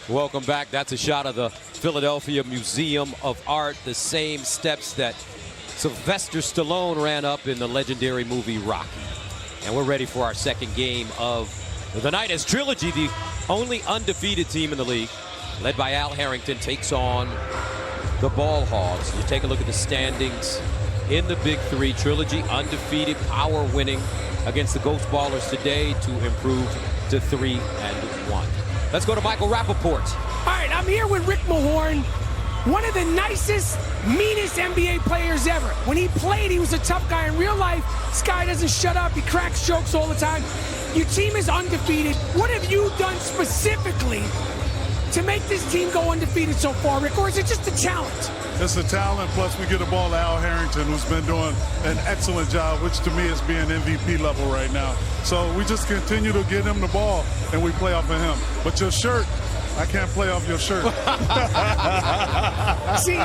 Welcome back. That's a shot of the Philadelphia Museum of Art, the same steps that Sylvester Stallone ran up in the legendary movie Rocky. And we're ready for our second game of the night as Trilogy, the only undefeated team in the league, led by Al Harrington, takes on the Ball Hogs. You take a look at the standings in the Big 3. Trilogy undefeated, power winning against the Ghost Ballers today to improve to 3-1. Let's go to Michael Rappaport. All right, I'm here with Rick Mahorn, one of the nicest, meanest NBA players ever. When he played, he was a tough guy. In real life, this guy doesn't shut up. He cracks jokes all the time. Your team is undefeated. What have you done specifically to make this team go undefeated so far, Rick? Or is it just a talent? It's a talent, plus we get the ball to Al Harrington, who's been doing an excellent job, which to me is being MVP level right now. So we just continue to get him the ball, and we play off of him. But your shirt, I can't play off your shirt. See,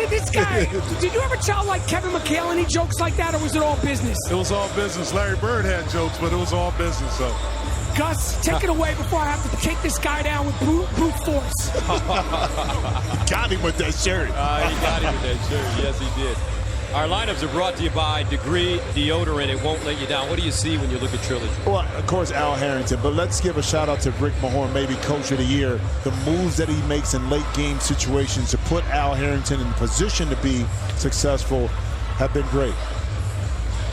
this guy, did you ever tell like Kevin McHale any jokes like that, or was it all business? It was all business. Larry Bird had jokes, but it was all business. So. Gus, take it away before I have to take this guy down with brute force. Got him with that shirt. He got him with that shirt. Yes, he did. Our lineups are brought to you by Degree Deodorant. It won't let you down. What do you see when you look at Trilogy? Well, of course, Al Harrington, but let's give a shout out to Rick Mahorn, maybe Coach of the Year. The moves that he makes in late game situations to put Al Harrington in position to be successful have been great.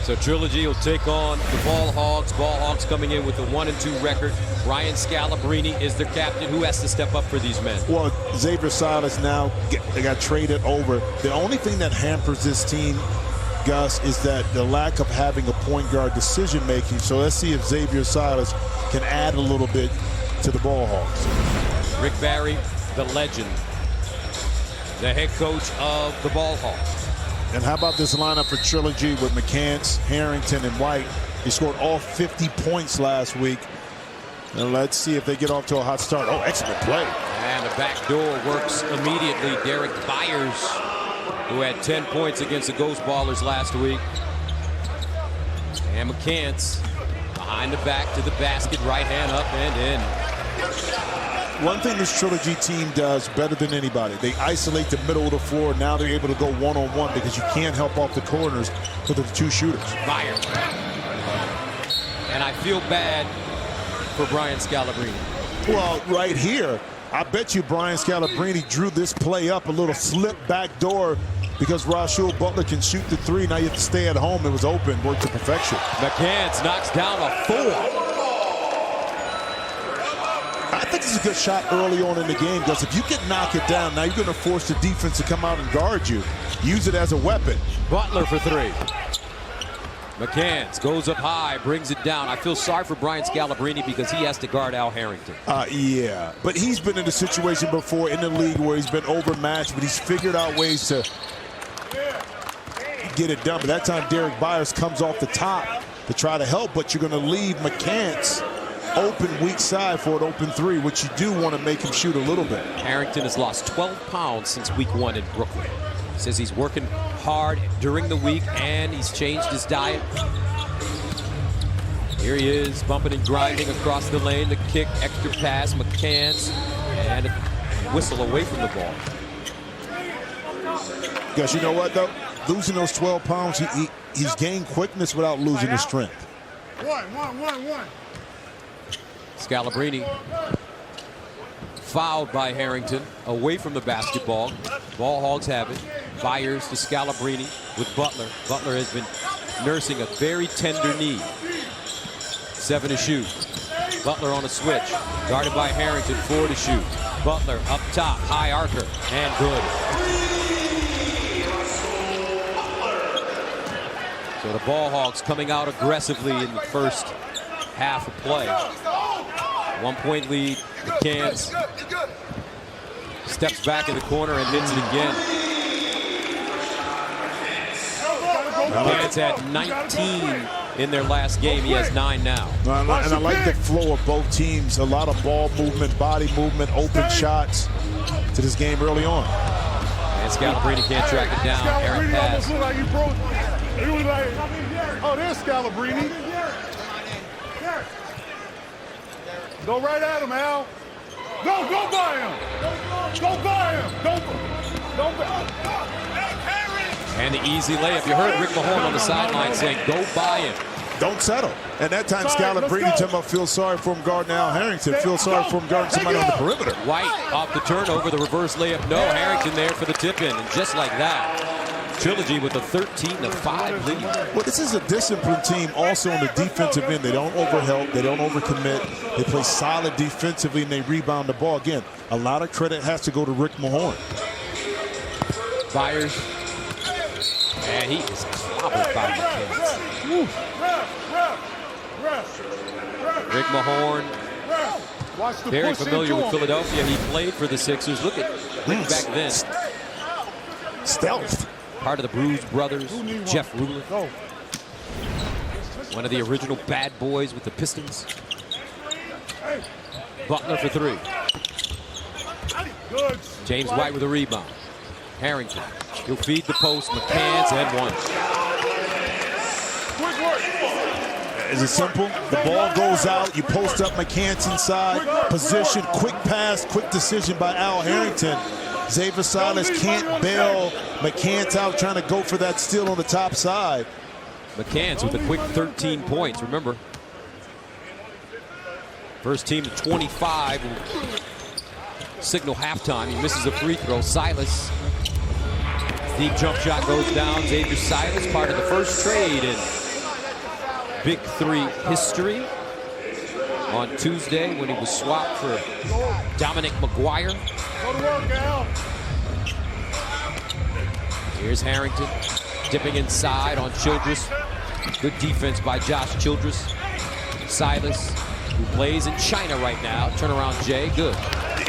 So Trilogy will take on the Ball Hogs. Ball Hogs coming in with a 1-2 record. Brian Scalabrine is their captain. Who has to step up for these men? Well, Xavier Silas now got traded over. The only thing that hampers this team, Gus, is that the lack of having a point guard decision making. So let's see if Xavier Silas can add a little bit to the Ball Hogs. Rick Barry, the legend, the head coach of the Ball Hogs. And how about this lineup for Trilogy with McCants, Harrington, and White? He scored all 50 points last week. And let's see if they get off to a hot start. Oh, excellent play. And the back door works immediately. Derek Byers, who had 10 points against the Ghost Ballers last week. And McCants behind the back to the basket, right hand up and in. One thing this Trilogy team does better than anybody, they isolate the middle of the floor. Now they're able to go one-on-one because you can't help off the corners with the two shooters. Byers. And I feel bad for Brian Scalabrine. Well, right here, I bet you Brian Scalabrine drew this play up, a little slip back door, because Rashul Butler can shoot the three. Now you have to stay at home. It was open, worked to perfection. McCants knocks down a 4. I think it's a good shot early on in the game, because if you can knock it down, now you're going to force the defense to come out and guard you. Use it as a weapon. Butler for 3. McCants goes up high, brings it down. I feel sorry for Brian Scalabrine because he has to guard Al Harrington. Yeah, but he's been in a situation before in the league where he's been overmatched, but he's figured out ways to get it done. But that time, Derek Byers comes off the top to try to help, but you're going to leave McCants open weak side for an open 3, which you do want to make him shoot a little bit. Harrington has lost 12 pounds since week 1 in Brooklyn. Says he's working hard during the week and he's changed his diet. Here he is, bumping and grinding across the lane. The kick, extra pass, McCants, and a whistle away from the ball. Because you know what, though? Losing those 12 pounds, he's gained quickness without losing his strength. One. Scalabrine fouled by Harrington, away from the basketball. Ball Hogs have it. Byers to Scalabrine with Butler. Butler has been nursing a very tender knee. 7 to shoot. Butler on a switch. Guarded by Harrington, 4 to shoot. Butler up top, high archer, and good. So the Ball Hogs coming out aggressively in the first half of play. 1-point lead. McCants steps back in the corner and hits it again. McCants had 19 in their last game. He has 9 now. And I like the flow of both teams. A lot of ball movement, body movement, open shots to this game early on. And Scalabrine can't track it down. Aaron pass. Oh, there's Scalabrine. Go right at him, Al. Go by him. Go by him. Don't. And the easy layup. You heard Rick Mahorn on the sideline saying, go by him. Don't settle. And that time, Scalabrine talking about feel sorry for him guarding Al Harrington. Feel sorry for him guarding somebody on the perimeter. White off the turnover, the reverse layup. No, Harrington there for the tip-in. And just like that, Trilogy with a 13-5 lead. Well, this is a disciplined team also on the defensive end. They don't overhelp. They don't overcommit. They play solid defensively, and they rebound the ball. Again, a lot of credit has to go to Rick Mahorn. Byers. And he is clobbered by McCants. Rick Mahorn, very familiar with Philadelphia. He played for the Sixers. Look at Rick back then. Stealth. Part of the Bruise brothers, Jeff Ruland. One of the original bad boys with the Pistons. Butler for three. James White with a rebound. Harrington. He'll feed the post. McCants and one. Is it simple? The ball goes out. You post up McCants inside. Position, quick pass, quick decision by Al Harrington. Xavier Silas can't bail McCants out trying to go for that steal on the top side. McCants with a quick 13 points. Remember, first team to 25. Signal halftime. He misses a free throw. Silas. Deep jump shot goes down. Xavier Silas, part of the first trade in Big 3 history on Tuesday when he was swapped for Dominic McGuire. Here's Harrington dipping inside on Childress. Good defense by Josh Childress. Silas, who plays in China right now. Turnaround Jay, good.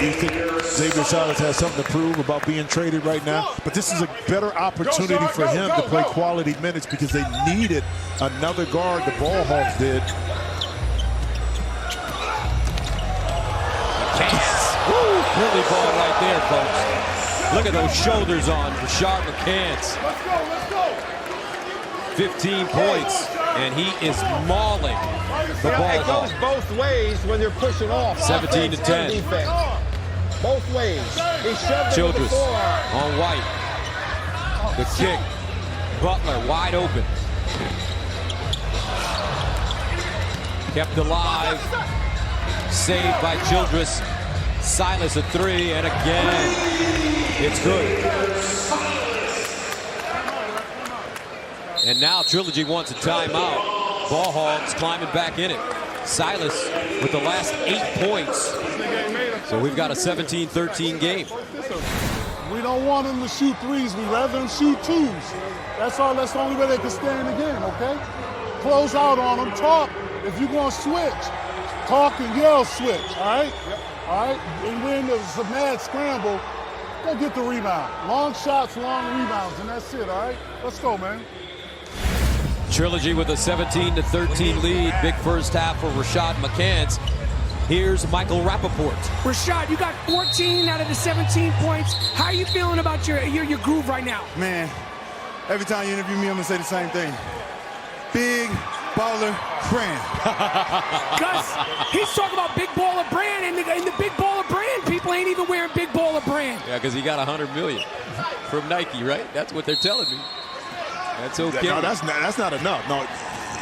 You think Xavier Silas has something to prove about being traded right now? But this is a better opportunity for him to play quality minutes because they needed another guard. The Ball Hogs did. Early ball right there, folks. Look at those shoulders on Rashard McCants. 15 points, and he is mauling the Ball It goes Hogs. both ways when you're pushing off. 17 to 10. Defense. Both ways. He shoved it with the Childress forearm. on White. The kick. Butler wide open. Kept alive. Saved by Childress. Silas a three, and again, it's good. And now Trilogy wants a timeout. Ball Hogs climbing back in it. Silas with the last 8 points. So we've got a 17-13 game. We don't want them to shoot threes. We rather them shoot twos. That's all. That's the only way they can stay in the game, okay? Close out on them. Talk. If you're going to switch, talk and yell switch, all right? All right? And when there's a mad scramble, go get the rebound. Long shots, long rebounds, and that's it, all right? Let's go, man. Trilogy with a 17-13 lead. Big first half for Rashad McCants. Here's Michael Rappaport. Rashad, you got 14 out of the 17 points. How are you feeling about your groove right now? Man, every time you interview me, I'm going to say the same thing. Big baller brand. Gus, he's talking about big baller brand, and the big baller brand people ain't even wearing big baller brand. Yeah, because he got $100 million from Nike, right? That's what they're telling me. That's okay. No, that's not enough. No,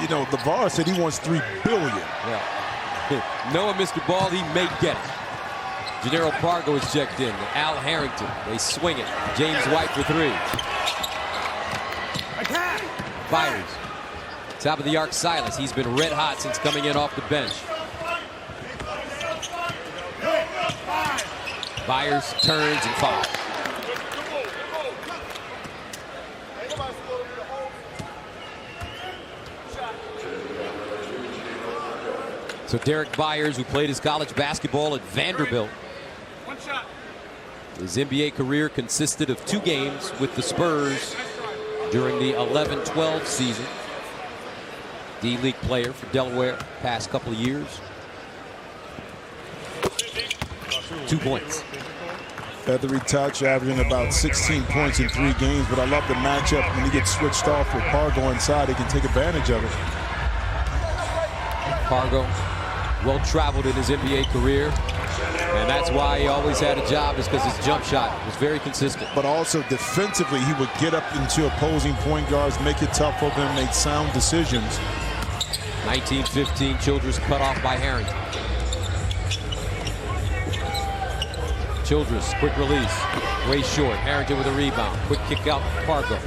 you know, the VAR said he wants $3 billion. Yeah. Knowing Mr. Ball, he may get it. Gennaro Pargo is checked in. Al Harrington, they swing it. James White for three. Byers. Top of the arc, Silas. He's been red hot since coming in off the bench. Byers turns and fouls. So Derek Byers, who played his college basketball at Vanderbilt. His NBA career consisted of 2 games with the Spurs during the 11-12 season. D-League player for Delaware past couple of years. 2 points. Feathery touch, averaging about 16 points in 3 games, but I love the matchup. When he gets switched off with Pargo inside, he can take advantage of it. Pargo, well-traveled in his NBA career. And that's why he always had a job, is because his jump shot was very consistent. But also defensively, he would get up into opposing point guards, make it tough for them, make sound decisions. 19-15, Childress cut off by Harrington. Childress, quick release, way short. Harrington with a rebound. Quick kick out, Pargo.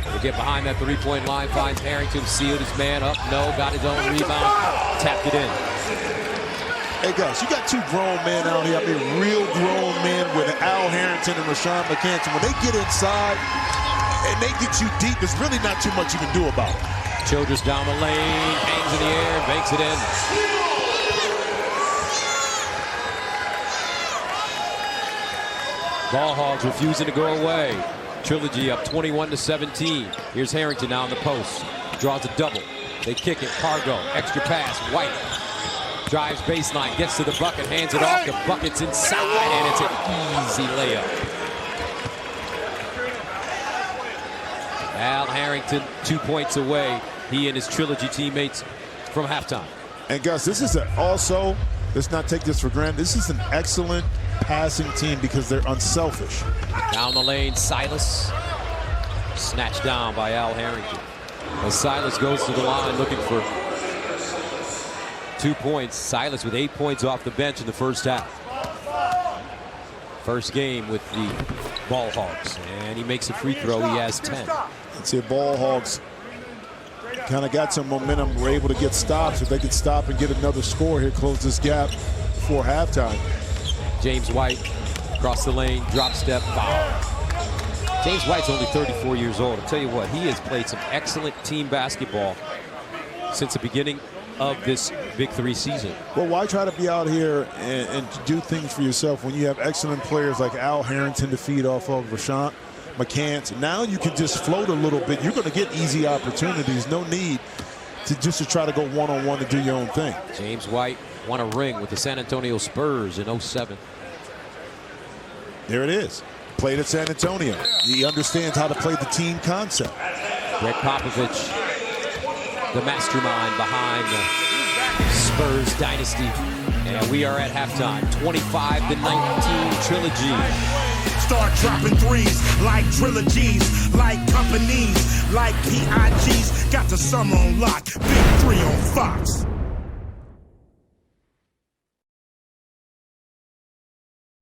He'll get behind that three-point line, finds Harrington, sealed his man up. No, got his own rebound, tapped it in. Hey guys, you got two grown men out here. I mean, real grown men with Al Harrington and Rashawn McCann. When they get inside and they get you deep, there's really not too much you can do about it. Childress down the lane, hangs in the air, banks it in. Ball Hogs refusing to go away. Trilogy up 21-17. Here's Harrington now in the post. Draws a double. They kick it. Pargo, extra pass. White drives baseline, gets to the bucket, hands it off. The bucket's inside, and it's an easy layup. Al Harrington 2 points away. He and his Trilogy teammates from halftime. And guys, this is also, let's not take this for granted, this is an excellent passing team because they're unselfish. Down the lane, Silas. Snatched down by Al Harrington. As Silas goes to the line looking for 2 points. Silas with 8 points off the bench in the first half. First game with the Ball Hogs. And he makes a free throw. He has 10. Let's see, Ball Hogs kind of got some momentum. Were able to get stops. If they could stop and get another score here, close this gap before halftime. James White across the lane, drop step, foul. James White's only 34 years old. I'll tell you what, he has played some excellent team basketball since the beginning of this Big 3 season. Well, why try to be out here and do things for yourself when you have excellent players like Al Harrington to feed off of, Rashawn McCann? Now you can just float a little bit. You're going to get easy opportunities. No need to try to go one-on-one and do your own thing. James White won a ring with the San Antonio Spurs in 07. There it is. Played at San Antonio. He understands how to play the team concept. Greg Popovich, the mastermind behind the Spurs dynasty. And we are at halftime, 25-19 Trilogy. Start dropping threes like trilogies, like companies, like PIGs. Got the summer on lock, Big 3 on Fox.